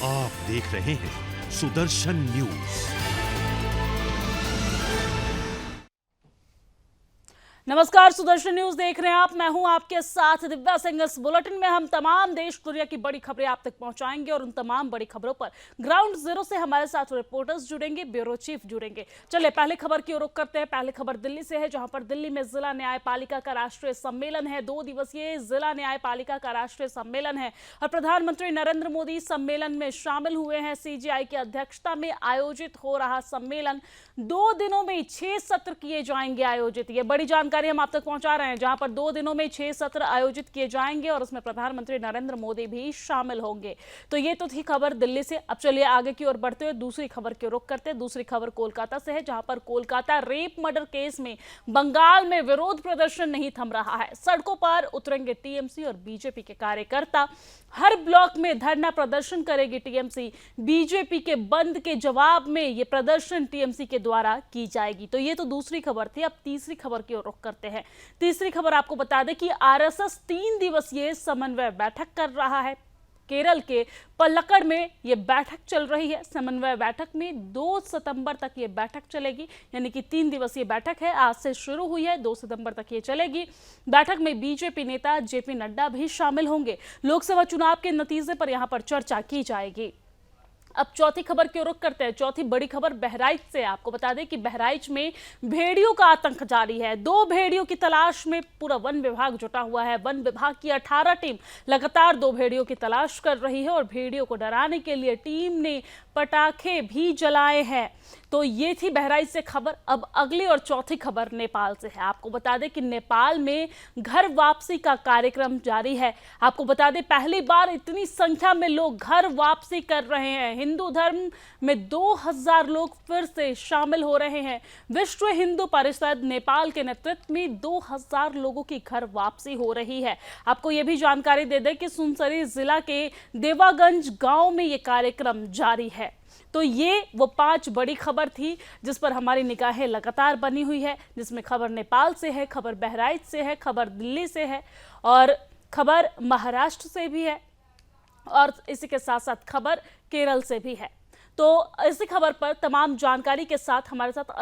आप देख रहे हैं सुदर्शन न्यूज। नमस्कार, सुदर्शन न्यूज देख रहे हैं आप। मैं हूं आपके साथ दिव्या सिंह। इस बुलेटिन में हम तमाम देश दुनिया की बड़ी खबरें आप तक पहुंचाएंगे और उन तमाम बड़ी खबरों पर ग्राउंड जीरो से हमारे साथ रिपोर्टर्स जुड़ेंगे, ब्यूरो चीफ जुड़ेंगे। चलिए पहले खबर की ओर रुख करते हैं। पहले खबर दिल्ली से है, जहां पर दिल्ली में जिला न्यायपालिका का राष्ट्रीय सम्मेलन है। 2 दिवसीय जिला न्यायपालिका का राष्ट्रीय सम्मेलन है और प्रधानमंत्री नरेंद्र मोदी सम्मेलन में शामिल हुए हैं। सीजेआई की अध्यक्षता में आयोजित हो रहा सम्मेलन 2 दिनों में 6 सत्र किए जाएंगे आयोजित। ये बड़ी जानकारी हम आप तक पहुंचा रहे हैं, जहां पर 2 दिनों में 6 सत्र आयोजित किए जाएंगे और उसमें प्रधानमंत्री नरेंद्र मोदी भी शामिल होंगे। तो ये तो थी खबर दिल्ली से। अब चलिए आगे की ओर बढ़ते हुए दूसरी खबर की ओर रुख करते हैं। दूसरी खबर कोलकाता से है, जहां पर कोलकाता रेप मर्डर केस में बंगाल में विरोध प्रदर्शन नहीं थम रहा है। सड़कों पर उतरेंगे टीएमसी और बीजेपी के कार्यकर्ता। हर ब्लॉक में धरना प्रदर्शन करेगी टीएमसी। बीजेपी के बंद के जवाब में यह प्रदर्शन टीएमसी के द्वारा की जाएगी। तो ये तो दूसरी खबर थी। अब तीसरी खबर की ओर रुख करते हैं। तीसरी खबर आपको बता दें कि आरएसएस 3 दिवसीय समन्वय बैठक कर रहा है। केरल के पलक्कड़ में यह बैठक चल रही है। समन्वय बैठक में 2 सितंबर तक यह बैठक चलेगी, यानी कि 3 दिवसीय बैठक है। आज से शुरू हुई है, 2 सितंबर तक ये चलेगी। बैठक में बीजेपी नेता जेपी नड्डा भी शामिल होंगे। लोकसभा चुनाव के नतीजे पर यहां पर चर्चा की जाएगी। अब चौथी खबर की ओर रुख करते हैं। चौथी बड़ी खबर बहराइच से। आपको बता दें कि बहराइच में भेड़ियों का आतंक जारी है। 2 भेड़ियों की तलाश में पूरा वन विभाग जुटा हुआ है। वन विभाग की 18 टीम लगातार 2 भेड़ियों की तलाश कर रही है और भेड़ियों को डराने के लिए टीम ने पटाखे भी जलाए हैं। तो ये थी बहराइच से खबर। अब अगली और चौथी खबर नेपाल से है। आपको बता दें कि नेपाल में घर वापसी का कार्यक्रम जारी है। आपको बता दें पहली बार इतनी संख्या में लोग घर वापसी कर रहे हैं। हिंदू धर्म में 2000 लोग फिर से शामिल हो रहे हैं। विश्व हिंदू परिषद नेपाल के नेतृत्व में 2000 लोगों की घर वापसी हो रही है। आपको यह भी जानकारी दे दें कि सुनसरी जिला के देवागंज गांव में यह कार्यक्रम जारी है। तो ये वो 5 बड़ी खबर थी जिस पर हमारी निगाहें लगातार बनी हुई है, जिसमें खबर नेपाल से है, खबर बहराइच से है, खबर दिल्ली से है और खबर महाराष्ट्र से भी है और इसी के साथ साथ खबर केरल से भी है। तो इसी खबर पर तमाम जानकारी के साथ हमारे साथ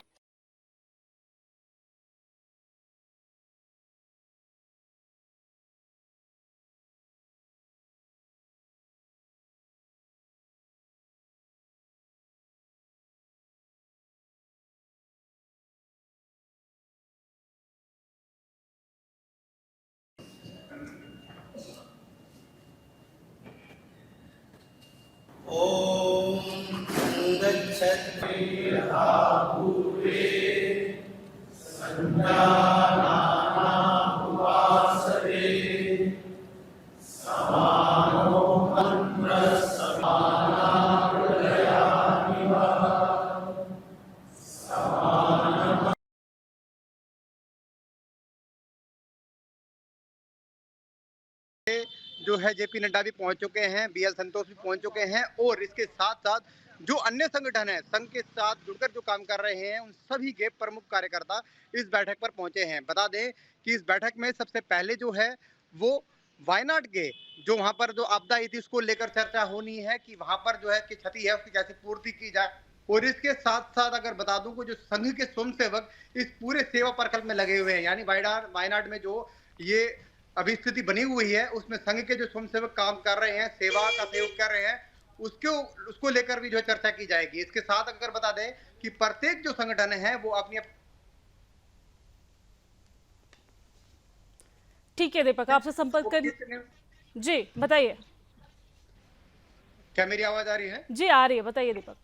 जो है जेपी नड्डा भी पहुंच चुके हैं, बीएल संतोष भी पहुंच चुके हैं और इसके साथ साथ जो अन्य संगठन है, संघ के साथ जुड़कर जो काम कर रहे हैं, उन सभी के प्रमुख कार्यकर्ता इस बैठक पर पहुंचे हैं। बता दें कि इस बैठक में सबसे पहले जो है वो वायनाड के जो वहां पर जो आपदा आई थी उसको लेकर चर्चा होनी है कि वहां पर जो है कि क्षति है उसकी कैसे पूर्ति की जाए। और इसके साथ साथ अगर बता दूं कि जो संघ के स्वयंसेवक इस पूरे सेवा प्रकल्प में लगे हुए हैं, यानी वायनाड में जो ये अभी स्थिति बनी हुई है उसमें संघ के जो स्वयंसेवक काम कर रहे हैं, सेवा का सहयोग कर रहे हैं, उसको लेकर भी जो चर्चा की जाएगी। इसके साथ अगर बता दें कि प्रत्येक जो संगठन है वो अपनी ठीक है दीपक, आपसे संपर्क कर जी बताइए। क्या मेरी आवाज आ रही है? जी आ रही है, बताइए दीपक।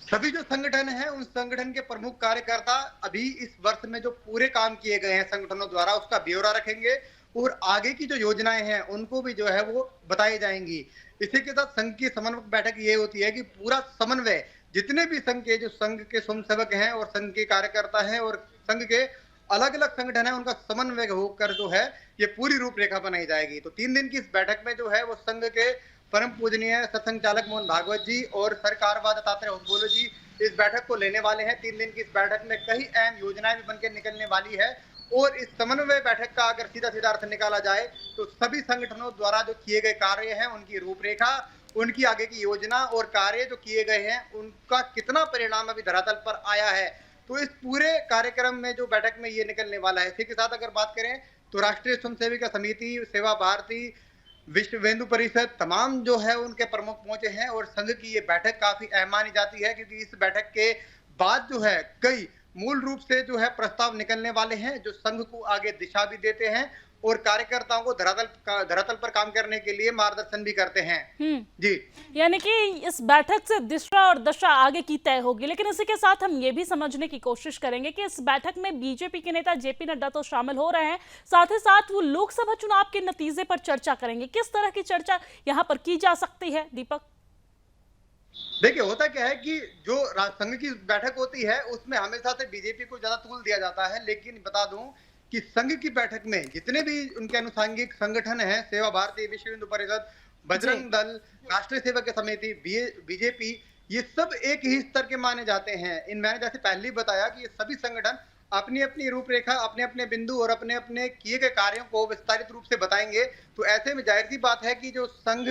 सभी जो संगठन है उन संगठन के प्रमुख कार्यकर्ता अभी इस वर्ष में जो पूरे काम किए गए हैं संगठनों द्वारा उसका ब्यौरा रखेंगे और आगे की जो योजनाएं हैं उनको भी जो है वो बताई जाएंगी। इसी के साथ संघ की समन्वय बैठक ये होती है कि पूरा समन्वय जितने भी संघ के जो संघ के स्वयंसेवक हैं और संघ के कार्यकर्ता हैं और संघ के अलग अलग संगठन है उनका समन्वय होकर जो है ये पूरी रूपरेखा बनाई जाएगी। तो 3 दिन की इस बैठक में जो है वो संघ के परम पूजनीय सत्संग चालक मोहन भागवत जी और सरकारवाद दत्तात्रेय होसबोले जी इस बैठक को लेने वाले हैं। 3 दिन की इस बैठक में कई अहम योजनाएं भी बनकर निकलने वाली है और इस समन्वय बैठक का अगर सीधा सीधा अर्थ निकाला जाए तो सभी संगठनों द्वारा जो किए गए कार्य हैं उनकी रूपरेखा उनकी आगे की योजना और कार्य जो किए गए हैं उनका कितना परिणाम अभी धरातल पर आया है। तो इस पूरे कार्यक्रम में जो बैठक में ये निकलने वाला है। इसी के साथ अगर बात करें तो राष्ट्रीय स्वयंसेविका समिति, सेवा भारती, विश्व हिंदू परिषद तमाम जो है उनके प्रमुख पहुंचे हैं और संघ की ये बैठक काफी अहम मानी जाती है, क्योंकि इस बैठक के बाद जो है कई मूल रूप से जो है प्रस्ताव निकलने वाले हैं जो संघ को आगे दिशा भी देते हैं और कार्यकर्ताओं को धरातल पर काम करने के लिए मार्गदर्शन भी करते हैं। जी, यानी कि इस बैठक से दिशा और दशा आगे की तय होगी। लेकिन इसी के साथ हम ये भी समझने की कोशिश करेंगे कि इस बैठक में बीजेपी के नेता जेपी नड्डा तो शामिल हो रहे हैं, साथ ही साथ वो लोकसभा चुनाव के नतीजे पर चर्चा करेंगे। किस तरह की चर्चा यहाँ पर की जा सकती है दीपक? देखिए, होता क्या है कि जो संघ की बैठक होती है उसमें हमेशा से बीजेपी को ज्यादा तूल दिया जाता है, लेकिन बता दूं कि संघ की बैठक में जितने भी उनके अनुसांगिक संगठन हैं, सेवा भारती, विश्व हिंदू परिषद, बजरंग दल, राष्ट्रीय सेवक समिति, बीजेपी, ये सब एक ही स्तर के माने जाते हैं। मैंने जैसे पहले ही बताया कि ये सभी संगठन अपनी अपनी रूपरेखा, अपने अपने बिंदु और अपने अपने किए गए कार्यों को विस्तारित रूप से बताएंगे। तो ऐसे में जाहिर सी बात है कि जो संघ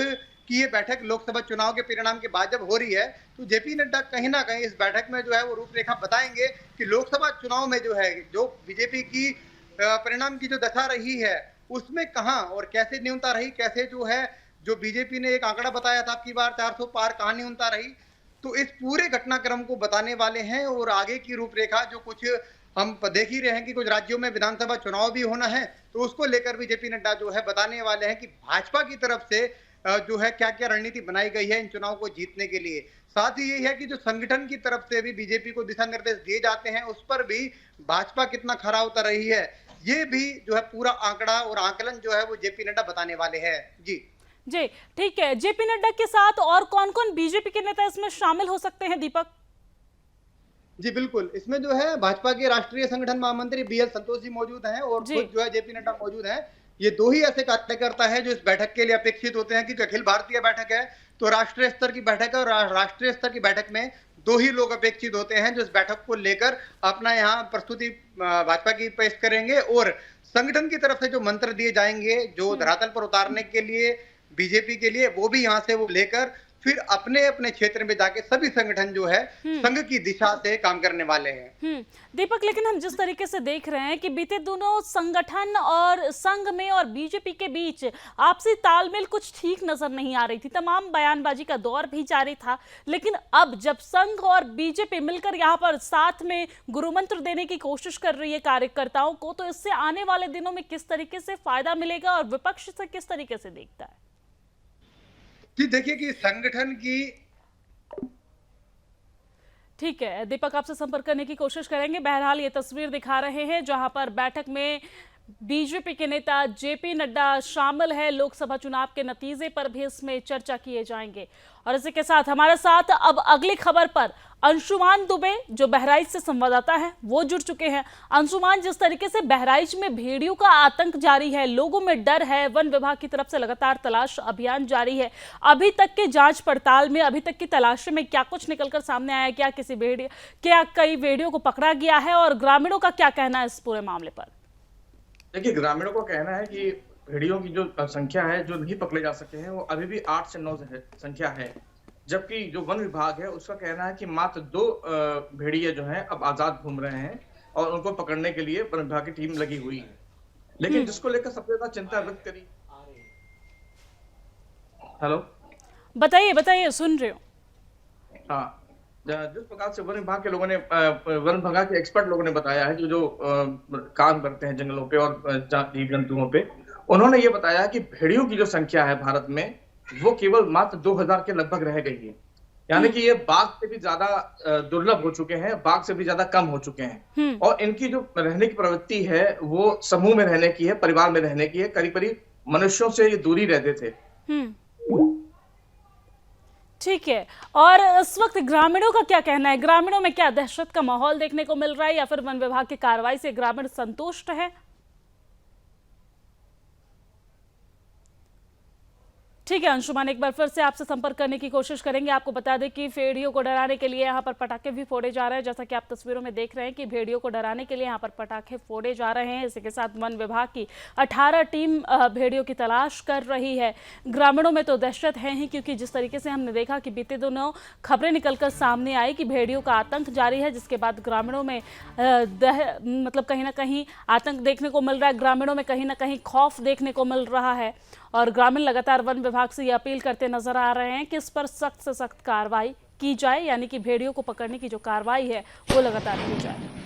की ये बैठक लोकसभा चुनाव के परिणाम के बाद जब हो रही है तो जेपी नड्डा कहीं ना कहीं इस बैठक में जो है वो रूपरेखा बताएंगे कि लोकसभा चुनाव में जो है जो बीजेपी की परिणाम की जो दशा रही है उसमें कहां और कैसे न्यूनता रही, कैसे जो है जो बीजेपी ने एक आंकड़ा बताया था आपकी बार 400 पार, कहां न्यूनता रही। तो इस पूरे घटनाक्रम को बताने वाले हैं और आगे की रूपरेखा जो कुछ हम देख ही रहे हैं कि कुछ राज्यों में विधानसभा चुनाव भी होना है, तो उसको लेकर भी जेपी नड्डा जो है बताने वाले हैं कि भाजपा की तरफ से जो है क्या क्या रणनीति बनाई गई है इन चुनाव को जीतने के लिए। साथ ही ये है कि जो संगठन की तरफ से भी बीजेपी को दिशा निर्देश दिए जाते हैं उस पर भी भाजपा कितना खरा उतर रही है, ये भी जो है पूरा आंकड़ा और आकलन जो है वो जेपी नड्डा बताने वाले हैं। जी जी, ठीक है। जेपी नड्डा के साथ और कौन कौन बीजेपी के नेता इसमें शामिल हो सकते हैं दीपक? जी बिल्कुल, इसमें जो है भाजपा के राष्ट्रीय संगठन महामंत्री बीएल संतोष जी मौजूद हैं और खुद जो है जेपी नड्डा मौजूद हैं। ये दो ही ऐसे कार्यकर्ता है जो इस बैठक के लिए अपेक्षित होते हैं, क्योंकि अखिल भारतीय बैठक है तो राष्ट्रीय स्तर की बैठक है और राष्ट्रीय स्तर की बैठक में दो ही लोग अपेक्षित होते हैं जो इस बैठक को लेकर अपना यहाँ प्रस्तुति भाजपा की पेश करेंगे और संगठन की तरफ से जो मंत्र दिए जाएंगे जो धरातल पर उतारने के लिए बीजेपी के लिए, वो भी यहाँ से वो लेकर फिर अपने अपने क्षेत्र में जाके सभी संगठन जो है संघ की दिशा से काम करने वाले हैं। दीपक, लेकिन हम जिस तरीके से देख रहे हैं कि बीते दोनों संगठन और संघ में और बीजेपी के बीच आपसी तालमेल कुछ ठीक नजर नहीं आ रही थी, तमाम बयानबाजी का दौर भी जारी था, लेकिन अब जब संघ और बीजेपी मिलकर यहाँ पर साथ में गुरुमंत्र देने की कोशिश कर रही है कार्यकर्ताओं को, तो इससे आने वाले दिनों में किस तरीके से फायदा मिलेगा और विपक्ष से किस तरीके से देखता है? जी देखिए कि संगठन की, ठीक है दीपक, आपसे संपर्क करने की कोशिश करेंगे। बहरहाल ये तस्वीर दिखा रहे हैं जहां पर बैठक में बीजेपी के नेता जेपी नड्डा शामिल है। लोकसभा चुनाव के नतीजे पर भी इसमें चर्चा किए जाएंगे। और इसी के साथ हमारे साथ अब अगली खबर पर अंशुमान दुबे जो बहराइच से संवाददाता है वो जुड़ चुके हैं। अंशुमान, जिस तरीके से बहराइच में भेड़ियों का आतंक जारी है, लोगों में डर है, वन विभाग की तरफ से लगातार तलाश अभियान जारी है, अभी तक के जांच पड़ताल में, अभी तक की तलाशी में क्या कुछ निकलकर सामने आया? क्या कई भेड़ियों को पकड़ा गया है और ग्रामीणों का क्या कहना है इस पूरे मामले पर? देखिए, ग्रामीणों का कहना है कि भेड़ियों की जो संख्या है जो नहीं पकड़े जा सके हैं वो अभी भी 8 से 9 संख्या है, जबकि जो वन विभाग है उसका कहना है कि मात्र 2 भेड़िए जो हैं अब आजाद घूम रहे हैं और उनको पकड़ने के लिए वन विभाग की टीम लगी हुई है। लेकिन जिसको लेकर सबसे ज्यादा चिंता व्यक्त करी, हेलो बताइए सुन रहे हो। हाँ, जिस प्रकार से वन विभाग के लोगों ने, वन विभाग के एक्सपर्ट लोगों ने बताया है जो काम करते हैं जंगलों पे और जीव जंतुओं पे, उन्होंने ये बताया कि भेड़ियों की जो संख्या है भारत में वो केवल मात्र 2000 के लगभग रह गई है। यानी कि ये बाघ से भी ज्यादा दुर्लभ हो चुके हैं, बाघ से भी ज्यादा कम हो चुके हैं। और इनकी जो रहने की प्रवृत्ति है वो समूह में रहने की है, परिवार में रहने की है। करीब करीब मनुष्यों से ये दूरी रहते थे। ठीक है, और इस वक्त ग्रामीणों का क्या कहना है? ग्रामीणों में क्या दहशत का माहौल देखने को मिल रहा है या फिर वन विभाग की कार्रवाई से ग्रामीण संतुष्ट है? ठीक है अंशुमान, एक बार फिर से आपसे संपर्क करने की कोशिश करेंगे। आपको बता दें कि भेड़ियों को डराने के लिए यहाँ पर पटाखे भी फोड़े जा रहे हैं, जैसा कि आप तस्वीरों में देख रहे हैं कि भेड़ियों को डराने के लिए यहाँ पर पटाखे फोड़े जा रहे हैं। इसी के साथ वन विभाग की 18 टीम भेड़ियों की तलाश कर रही है। ग्रामीणों में तो दहशत है ही, क्योंकि जिस तरीके से हमने देखा कि बीते दिनों खबरें निकलकर सामने आई कि भेड़ियों का आतंक जारी है, जिसके बाद ग्रामीणों में मतलब कहीं ना कहीं आतंक देखने को मिल रहा है, ग्रामीणों में कहीं ना कहीं खौफ देखने को मिल रहा है। और ग्रामीण लगातार वन विभाग से ये अपील करते नजर आ रहे हैं कि इस पर सख्त से सख्त कार्रवाई की जाए, यानी कि भेड़ियों को पकड़ने की जो कार्रवाई है वो लगातार की जाए।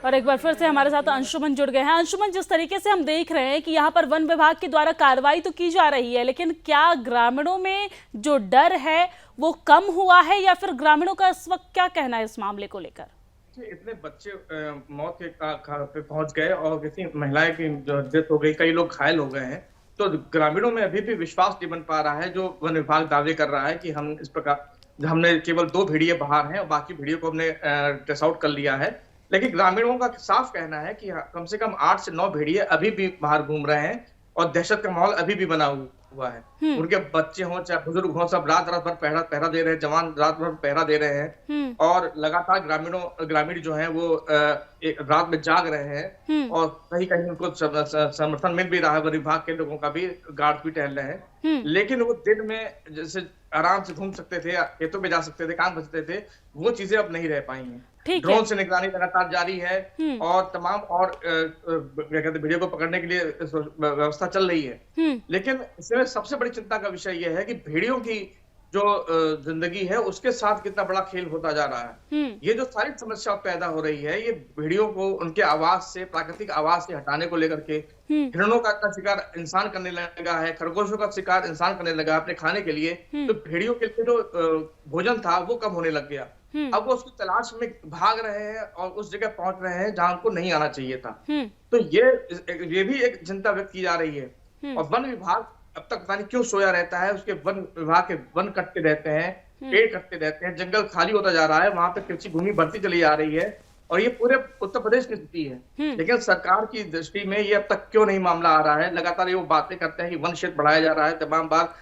और एक बार फिर से हमारे साथ अंशुमन जुड़ गए हैं। अंशुमन, जिस तरीके से हम देख रहे हैं कि यहाँ पर वन विभाग के द्वारा कार्रवाई तो की जा रही है, लेकिन क्या ग्रामीणों में जो डर है वो कम हुआ है, या फिर ग्रामीणों का इस वक्त क्या कहना है इस मामले को लेकर? इतने बच्चे मौत के पे पहुंच गए और किसी महिलाएं की डेथ हो गई, कई लोग घायल हो गए हैं, तो ग्रामीणों में अभी भी विश्वास नहीं बन पा रहा है। जो वन विभाग दावे कर रहा है कि हम इस प्रकार हमने केवल 2 भेड़िए बाहर हैं और बाकी भेड़ियों को हमने ट्रेस आउट कर लिया है, लेकिन ग्रामीणों का साफ कहना है कि कम से कम 8 से 9 भेड़िए अभी भी बाहर घूम रहे हैं और दहशत का माहौल अभी भी बना हुआ है। उनके बच्चे हों चाहे बुजुर्ग हों, सब रात भर पहरा दे रहे हैं, जवान रात भर पहरा दे रहे हैं और लगातार ग्रामीण जो हैं वो रात में जाग रहे हैं और कहीं कहीं उनको समर्थन मिल भी रहा है। वन विभाग के लोगों का भी गार्ड भी टहल रहे हैं, लेकिन वो दिन में जैसे आराम से घूम सकते थे, खेतों में जा सकते थे, काम कर सकते थे, वो चीजें अब नहीं रह पाई हैं। ड्रोन से निगरानी लगातार जारी है और तमाम और क्या कहते हैं भेड़ियों को पकड़ने के लिए व्यवस्था चल रही है, लेकिन इसमें सबसे बड़ी चिंता का विषय यह है कि भेड़ियों की जो जिंदगी है उसके साथ कितना बड़ा खेल होता जा रहा है। ये जो सारी समस्या पैदा हो रही है, ये भेड़ियों को उनके आवाज से, प्राकृतिक आवाज से हटाने को लेकर के हिरणों का शिकार इंसान करने लगा है, खरगोशों का शिकार इंसान करने लगा अपने खाने के लिए, तो भेड़ियों के लिए जो भोजन था वो कम होने लग गया। अब वो उसकी तलाश में भाग रहे हैं और उस जगह पहुंच रहे हैं जहां उनको नहीं आना चाहिए था। तो ये भी एक चिंता व्यक्त की जा रही है। और वन विभाग अब तक पता नहीं क्यों सोया रहता है, उसके वन विभाग के वन कटते रहते हैं, पेड़ कटते रहते हैं, जंगल खाली होता जा रहा है, वहां पे कृषि भूमि बढ़ती चली जा रही है और ये पूरे उत्तर प्रदेश की स्थिति है। लेकिन सरकार की दृष्टि में ये अब तक क्यों नहीं मामला आ रहा है? लगातार ये वो बातें करते हैं कि वन क्षेत्र बढ़ाया जा रहा है, तमाम बार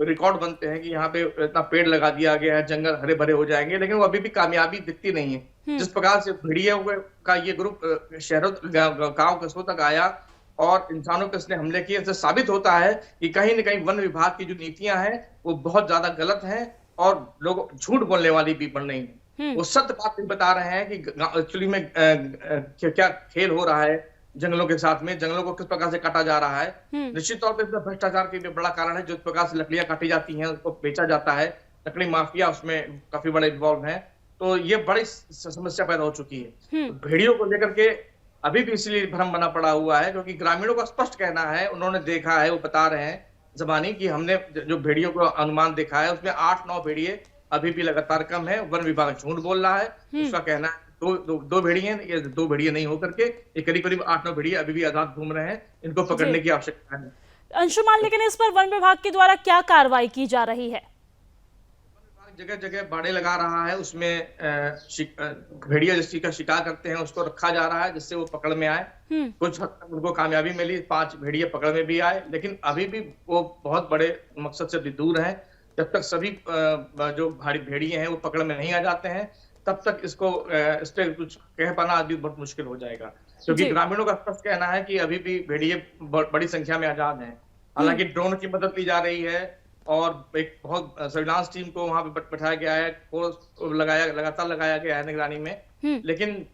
रिकॉर्ड बनते हैं कि यहाँ पे इतना पेड़ लगा दिया गया है, जंगल हरे भरे हो जाएंगे, लेकिन वो अभी भी कामयाबी दिखती नहीं है। जिस प्रकार से भेड़ियों का ये ग्रुप शहरों गाँव कस्बों तक आया और इंसानों पे इसने हमले किए, इससे साबित होता है कि कहीं न कहीं वन विभाग की जो नीतियां हैं वो बहुत ज्यादा गलत हैं और लोग झूठ बोलने वाली भी बन रही हैं। वो सत्य बात नहीं बता रहे हैं कि एक्चुअली में क्या खेल हो रहा है जंगलों के साथ में, जंगलों को किस प्रकार से काटा जा रहा है। निश्चित तौर पर इसमें भ्रष्टाचार की भी बड़ा कारण है। जिस प्रकार से लकड़ियां काटी जाती हैं उसको बेचा जाता है, लकड़ी माफिया उसमें काफी बड़े इन्वॉल्व है, तो ये बड़ी समस्या पैदा हो चुकी है। भेड़ियों को लेकर के अभी भी इसलिए भ्रम बना पड़ा हुआ है क्योंकि ग्रामीणों का स्पष्ट कहना है, उन्होंने देखा है, वो बता रहे हैं जबानी कि हमने जो भेड़ियों को अनुमान देखा है उसमें 8-9 भेड़िए अभी भी लगातार कम है। वन विभाग झूठ बोल रहा है, उसका कहना है दो भेड़िए, ये 2 भेड़िए नहीं होकर के ये करीब 8-9 भेड़िए अभी भी आजाद घूम रहे हैं, इनको पकड़ने की आवश्यकता है। अंशुमान, लेकिन इस पर वन विभाग के द्वारा क्या कार्रवाई की जा रही है? जगह जगह बाड़े लगा रहा है, उसमें भेड़िया जिसकी का शिकार करते हैं उसको रखा जा रहा है जिससे वो पकड़ में आए। कुछ हद तक उनको कामयाबी मिली, 5 भेड़िए पकड़ में भी आए, लेकिन अभी भी वो बहुत बड़े मकसद से भी दूर है। जब तक सभी जो भारी भेड़िए हैं वो पकड़ में नहीं आ जाते हैं तब तक इस पे कुछ कह पाना अभी बहुत मुश्किल हो जाएगा, क्योंकि ग्रामीणों का स्पष्ट कहना है कि अभी भी भेड़िए बड़ी संख्या में आजाद हैं। हालांकि ड्रोन की मदद ली जा रही है और एक बहुत सर्विलांस टीम को वहां पे बैठाया गया है, लगातार लगाया गया है निगरानी में, लेकिन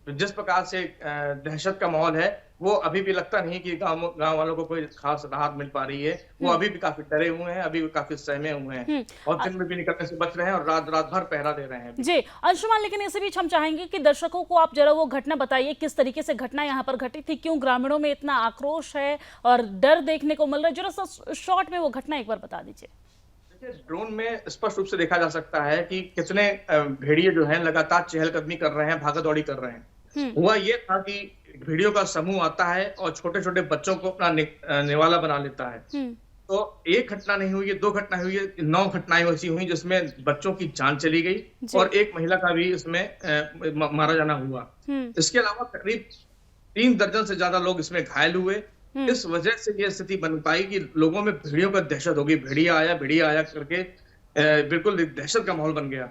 जिस प्रकार से दहशत का माहौल है वो अभी भी लगता नहीं कि गांव वालों को कोई खास राहत मिल पा रही है। वो अभी भी काफी डरे हुए हैं, अभी भी काफी सहमे हुए हैं और दिन में भी निकलने से बच रहे हैं और रात भर पहरा दे रहे हैं। जी अंशुमान, लेकिन इसी बीच हम चाहेंगे कि दर्शकों को आप जरा वो घटना बताइए, किस तरीके से घटना यहाँ पर घटी थी, क्यों ग्रामीणों में इतना आक्रोश है और डर देखने को मिल रहा है, जरा सा शॉर्ट में वो घटना एक बार बता दीजिए। देखिए, ड्रोन में स्पष्ट रूप से देखा जा सकता है कि कितने भेड़िए जो है लगातार चहलकदमी कर रहे हैं, भागा दौड़ी कर रहे हैं। हुआ ये था कि भेड़ियों का समूह आता है और छोटे छोटे बच्चों को अपना निवाला बना लेता है तो एक घटना नहीं हुई है, 2 घटना हुई है, 9 घटनाएं ऐसी हुई जिसमें बच्चों की जान चली गई और एक महिला का भी इसमें मारा जाना हुआ। इसके अलावा करीब 3 दर्जन से ज्यादा लोग इसमें घायल हुए। इस वजह से ये स्थिति बन पाई कि लोगों में भेड़ियों का दहशत हो गई। भेड़िया आया करके बिल्कुल दहशत का माहौल बन गया।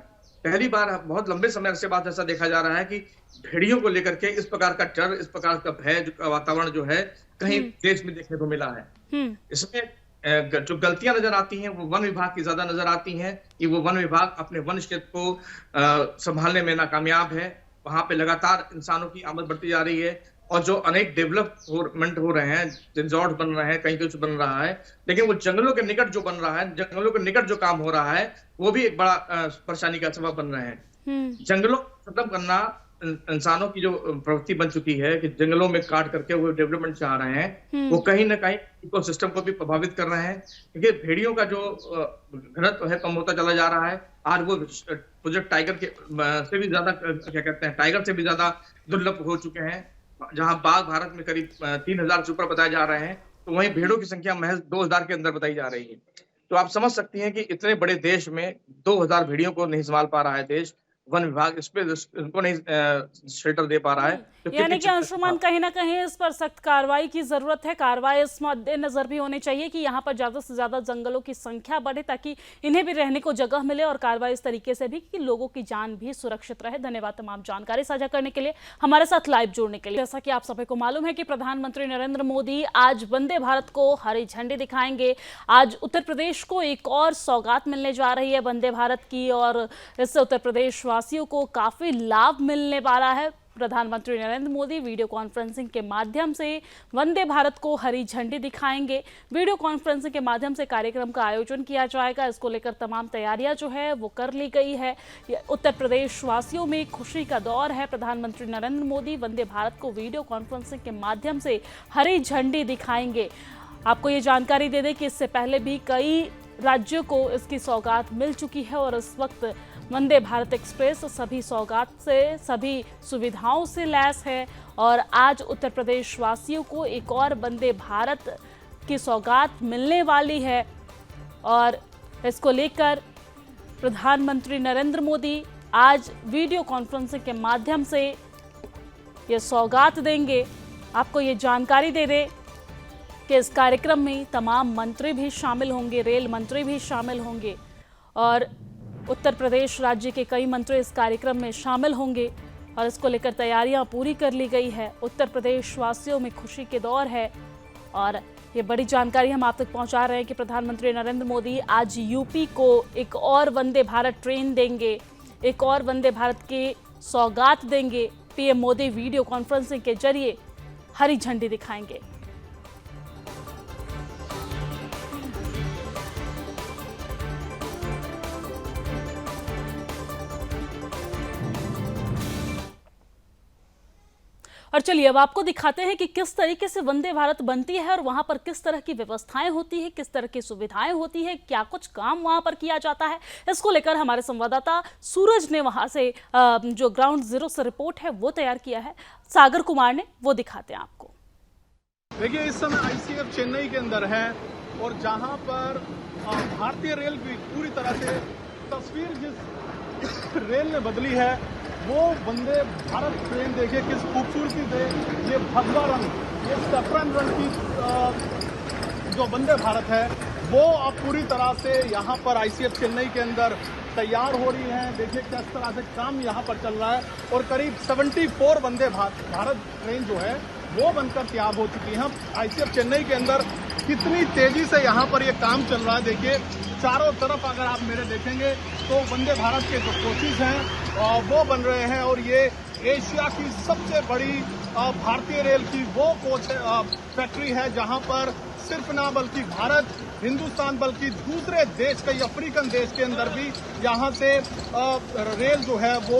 पहली बार बहुत लंबे समय से बाद ऐसा देखा जा रहा है कि भेड़ियों को लेकर के इस प्रकार का डर, इस प्रकार का भय वातावरण जो है कहीं देश में देखने को मिला है। इसमें जो गलतियां नजर आती हैं वो वन विभाग की ज्यादा नजर आती हैं कि वो वन विभाग अपने वन क्षेत्र को संभालने में नाकामयाब है। वहां पे लगातार इंसानों की आमद बढ़ती जा रही है और जो अनेक डेवलपमेंट हो रहे हैं, रिजॉर्ट बन रहे हैं, कहीं कुछ बन रहा है, लेकिन वो जंगलों के निकट जो बन रहा है, जंगलों के निकट जो काम हो रहा है वो भी एक बड़ा परेशानी का सबब बन रहे हैं। जंगलों को खत्म करना इंसानों की जो प्रवृत्ति बन चुकी है कि जंगलों में काट करके वो डेवलपमेंट चाह रहे हैं, वो कहीं ना कहीं इकोसिस्टम को भी प्रभावित कर रहे हैं। क्योंकि भेड़ियों का जो घनत्व है कम होता चला जा रहा है। आज वो प्रोजेक्ट टाइगर के से भी ज्यादा, क्या कहते हैं, टाइगर से भी ज्यादा दुर्लभ हो चुके हैं। जहां बाघ भारत में करीब 3000 से ऊपर बताए जा रहे हैं, तो वहीं भेड़ों की संख्या महज 2000 के अंदर बताई जा रही है। तो आप समझ सकती हैं कि इतने बड़े देश में 2000 भेड़ियों को नहीं संभाल पा रहा है देश। वन विभाग इस पे इनको नहीं शेल्टर दे पा रहा है। तो यानी कि अंशुमन, कहीं ना कहीं इस पर सख्त कार्रवाई की जरूरत है। कार्रवाई इस मद्देनजर भी होनी चाहिए कि यहाँ पर ज्यादा से ज्यादा जंगलों की संख्या बढ़े ताकि इन्हें भी रहने को जगह मिले, और कार्रवाई इस तरीके से भी कि लोगों की जान भी सुरक्षित रहे। धन्यवाद तमाम जानकारी साझा करने के लिए, हमारे साथ लाइव जुड़ने के लिए। जैसा कि आप सभी को मालूम है कि प्रधानमंत्री नरेंद्र मोदी आज वंदे भारत को हरी झंडी दिखाएंगे। आज उत्तर प्रदेश को एक और सौगात मिलने जा रही है वंदे भारत की, और इससे उत्तर प्रदेश वासियों को काफी लाभ मिलने वाला है। प्रधानमंत्री नरेंद्र मोदी वीडियो कॉन्फ्रेंसिंग के माध्यम से वंदे भारत को हरी झंडी दिखाएंगे। वीडियो कॉन्फ्रेंसिंग के माध्यम से कार्यक्रम का आयोजन किया जाएगा। इसको लेकर तमाम तैयारियां जो है वो कर ली गई है। उत्तर प्रदेश वासियों में खुशी का दौर है। प्रधानमंत्री नरेंद्र मोदी वंदे भारत को वीडियो कॉन्फ्रेंसिंग के माध्यम से हरी झंडी दिखाएंगे। आपको ये जानकारी दे दें कि इससे पहले भी कई राज्यों को इसकी सौगात मिल चुकी है, और इस वक्त वंदे भारत एक्सप्रेस सभी सौगात से, सभी सुविधाओं से लैस है। और आज उत्तर प्रदेश वासियों को एक और वंदे भारत की सौगात मिलने वाली है, और इसको लेकर प्रधानमंत्री नरेंद्र मोदी आज वीडियो कॉन्फ्रेंसिंग के माध्यम से ये सौगात देंगे। आपको ये जानकारी दे दें कि इस कार्यक्रम में तमाम मंत्री भी शामिल होंगे, रेल मंत्री भी शामिल होंगे, और उत्तर प्रदेश राज्य के कई मंत्री इस कार्यक्रम में शामिल होंगे, और इसको लेकर तैयारियां पूरी कर ली गई है। उत्तर प्रदेश वासियों में खुशी के दौर है, और ये बड़ी जानकारी हम आप तक पहुंचा रहे हैं कि प्रधानमंत्री नरेंद्र मोदी आज यूपी को एक और वंदे भारत ट्रेन देंगे, एक और वंदे भारत की सौगात देंगे। पीएम मोदी वीडियो कॉन्फ्रेंसिंग के जरिए हरी झंडी दिखाएंगे। और चलिए अब आपको दिखाते हैं कि किस तरीके से वंदे भारत बनती है और वहां पर किस तरह की व्यवस्थाएं होती है, किस तरह की सुविधाएं होती है, क्या कुछ काम वहां पर किया जाता है। इसको लेकर हमारे संवाददाता सूरज ने वहां से जो ग्राउंड जीरो से रिपोर्ट है वो तैयार किया है, सागर कुमार ने, वो दिखाते हैं आपको। देखिए, इस समय आईसीएफ चेन्नई के अंदर है, और जहां पर भारतीय रेल की पूरी तरह से तस्वीर जिस रेल ने बदली है वो वंदे भारत ट्रेन देखिए किस खूबसूरती से ये भगवा रंग, ये सैफरन रंग की जो वंदे भारत है वो अब पूरी तरह से यहाँ पर आईसीएफ चेन्नई के अंदर तैयार हो रही है। देखिए किस तरह से काम यहाँ पर चल रहा है, और करीब 74 वंदे भारत ट्रेन जो है वो बनकर तैयार हो चुकी है। आईसीएफ चेन्नई के अंदर कितनी तेजी से यहाँ पर ये काम चल रहा है। देखिए चारों तरफ अगर आप मेरे देखेंगे तो वंदे भारत के जो कोचेज हैं वो बन रहे हैं, और ये एशिया की सबसे बड़ी भारतीय रेल की वो कोच फैक्ट्री है जहां पर सिर्फ ना बल्कि भारत, हिंदुस्तान, बल्कि दूसरे देश, कई अफ्रीकन देश के अंदर भी यहां से रेल जो है वो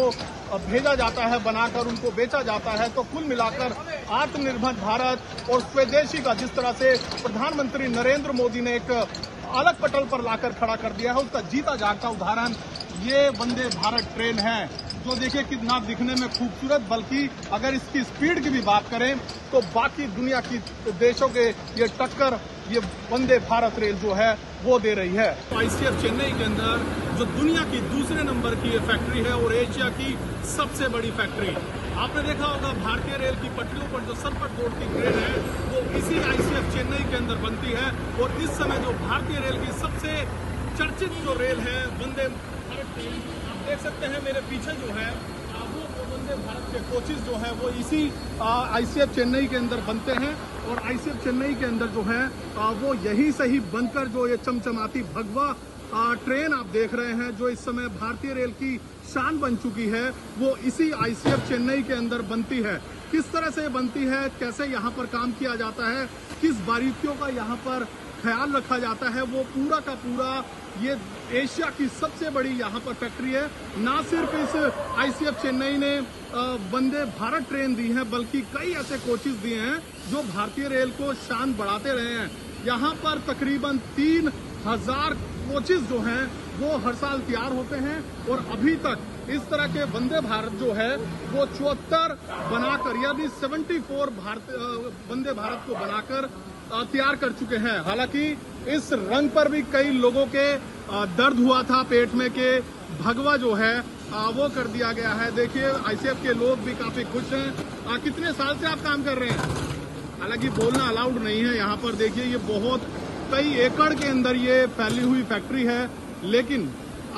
भेजा जाता है, बनाकर उनको बेचा जाता है। तो कुल मिलाकर आत्मनिर्भर भारत और स्वदेशी का जिस तरह से प्रधानमंत्री नरेंद्र मोदी ने एक अलग पटल पर लाकर खड़ा कर दिया है, उसका जीता जागता उदाहरण ये वंदे भारत ट्रेन है। जो देखिए कितना दिखने में खूबसूरत, बल्कि अगर इसकी स्पीड की भी बात करें तो बाकी दुनिया की देशों के ये टक्कर ये वंदे भारत रेल जो है वो दे रही है। आईसीएफ चेन्नई के अंदर जो दुनिया की दूसरे नंबर की ये फैक्ट्री है और एशिया की सबसे बड़ी फैक्ट्री। आपने देखा होगा भारतीय रेल की पटरियों पर जो सरपट बोर्ड की ट्रेन है वो इसी आईसीएफ चेन्नई के अंदर बनती है। और इस समय जो भारतीय रेल की सबसे चर्चित जो रेल है वंदे भारत ट्रेन, आप देख सकते हैं मेरे पीछे जो है वो वंदे भारत के कोचेज जो है वो इसी आईसीएफ चेन्नई के अंदर बनते हैं। और आईसीएफ चेन्नई के अंदर जो है वो यही से ही बनकर जो ये चमचमाती भगवा ट्रेन आप देख रहे हैं जो इस समय भारतीय रेल की शान बन चुकी है, वो इसी आईसीएफ चेन्नई के अंदर बनती है। किस तरह से बनती है, कैसे यहाँ पर काम किया जाता है, किस बारीकियों का यहाँ पर ख्याल रखा जाता है, वो पूरा का पूरा ये एशिया की सबसे बड़ी यहाँ पर फैक्ट्री है। ना सिर्फ इस आईसीएफ चेन्नई ने वंदे भारत ट्रेन दी है, बल्कि कई ऐसे कोचेस दिए हैं जो भारतीय रेल को शान बढ़ाते रहे हैं। यहाँ पर तकरीबन 3000 कोचेस जो हैं वो हर साल तैयार होते हैं और अभी तक इस तरह के वंदे भारत जो है वो 74 बनाकर यानी 74 वंदे भारत को बनाकर तैयार कर चुके हैं। हालांकि इस रंग पर भी कई लोगों के दर्द हुआ था पेट में के भगवा जो है वो कर दिया गया है। देखिए आईसीएफ के लोग भी काफी खुश हैं। कितने साल से आप काम कर रहे हैं? हालांकि बोलना अलाउड नहीं है यहाँ पर। देखिए ये बहुत कई एकड़ के अंदर ये फैली हुई फैक्ट्री है, लेकिन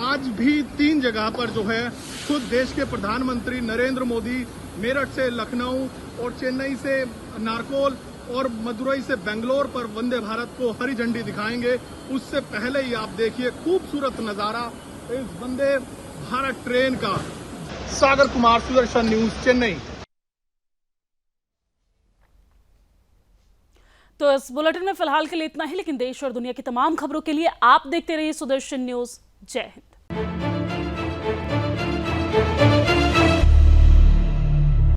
आज भी 3 जगह पर जो है खुद देश के प्रधानमंत्री नरेंद्र मोदी मेरठ से लखनऊ और चेन्नई से नारकोल और मदुरई से बेंगलोर पर वंदे भारत को हरी झंडी दिखाएंगे। उससे पहले ही आप देखिए खूबसूरत नजारा इस वंदे भारत ट्रेन का। सागर कुमार, सुदर्शन न्यूज, चेन्नई। तो इस बुलेटिन में फिलहाल के लिए इतना ही, लेकिन देश और दुनिया की तमाम खबरों के लिए आप देखते रहिए सुदर्शन न्यूज। जय हिंद।